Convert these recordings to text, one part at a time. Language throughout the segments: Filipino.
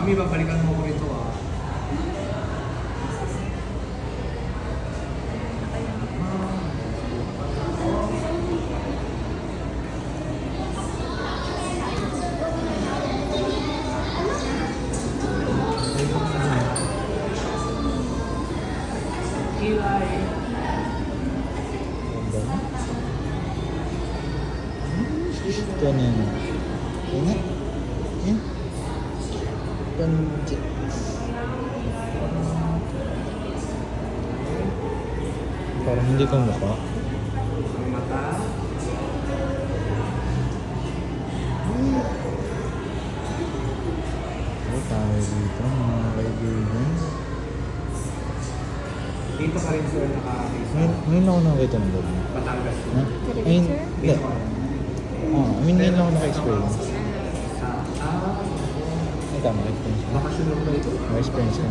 Mami, babalikan mo ko rito ah. Ganyan. Ingat. Yan. Panjit. Parang hindi ko mukha. Ang mata. Ay, tayo dito mga kaibigan. Dito ka rin sir nakakisa. Ngayon ako nakakita ng loob. Batangas. Ha? Ayun, hindi. Ngayon ako naka-experience. Ay, tama, experience ka. Bakasyon lang ba ito? Naka-experience ka.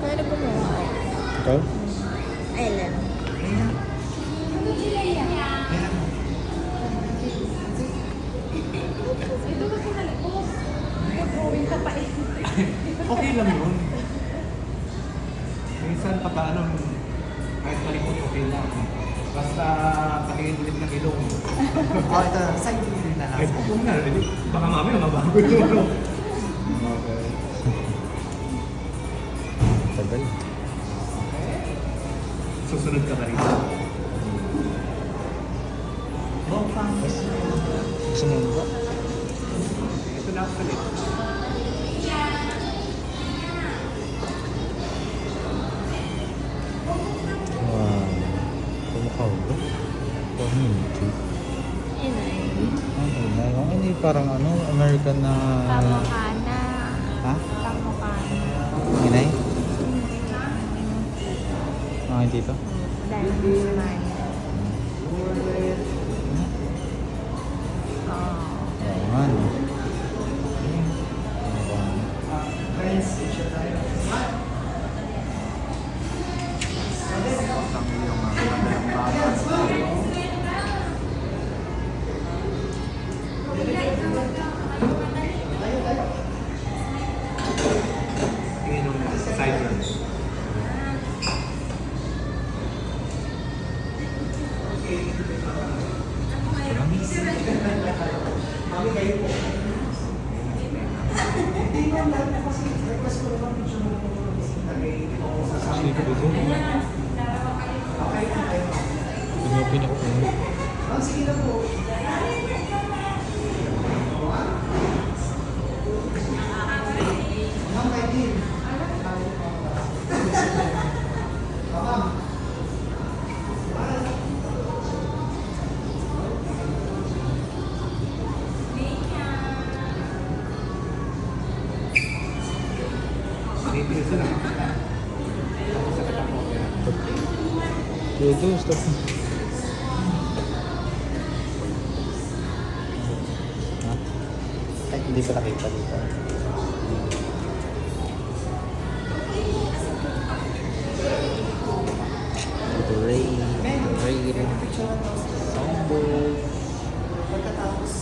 Pwede gumawa. Ikaw? Ay, lang. Okay lang yun. Minsan pagka ano, kahit malikot okay lang. Basta patingin ulit ng ilong. Oh, ito. Side view na lang. Ay, kung na, baka mamaya mabago yung ano. Okay. Tagal. Susunod ka pa rin. Susunod ba? Ito na actually. Wow. Kumakaw ba? Community. Inay. Ano parang ano, American na... Kamukana. Ha? Kamukana. Inay? Mga dito? Dahil sa mani. Oo nga, no? Friends, picture tayo. Tingin yung sideburns. Sige ko dito. Pinupin ako. Sige na po. Ma'am, kay Dean. Ma'am. Dito sila. Tapos sa katang okay. Dito, stop. Ha? Ay, hindi pa nakita dito. The rain. Songbird. Pagkatapos.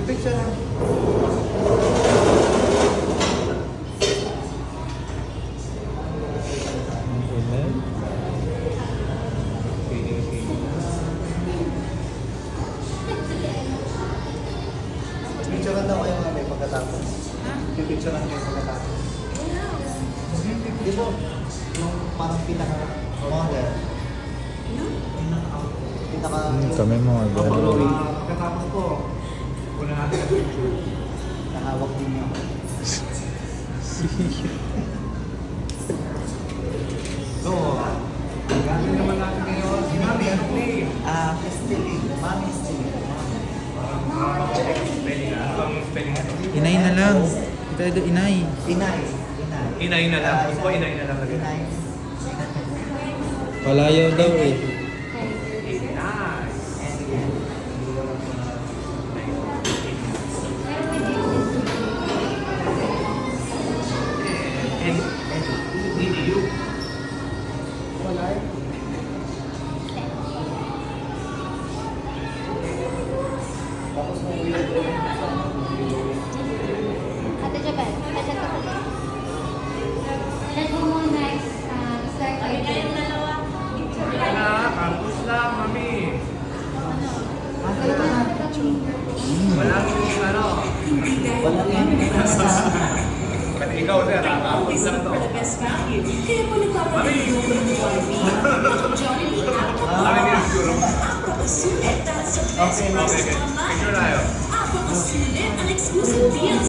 Picture lang. Amen. Picture lang daw kayo mga pagkatapos. Picture lang kayo pagkatapos. Di ba? Yung parang pinaka-model. Pinaka... Kami mga gano'n. Pagkatapos ko, una natin ang picture. Nahawak din niya. So, gagawin naman natin ngayon. Si Mami, anong name? Stiling. Mami Stiling. Parang spelling ah. Ano ang spelling ito? Inay na lang. Ito, inay. Inay. Inay. Inay na lang. Gusto ko inay na lang lagi. Inay. Palayaw daw eh. Inay. And you. Wala. Tapos may weird. Ate Walang ano. Walang yan. Pati ikaw sir, nakakapos lang to. Kaya po nagpapalagay ng Jollibee. Jollibee Kami din siguro. Apakasulit dahil sa best Okay, prices okay. online. Picture tayo. Apakasulit ang exclusive deals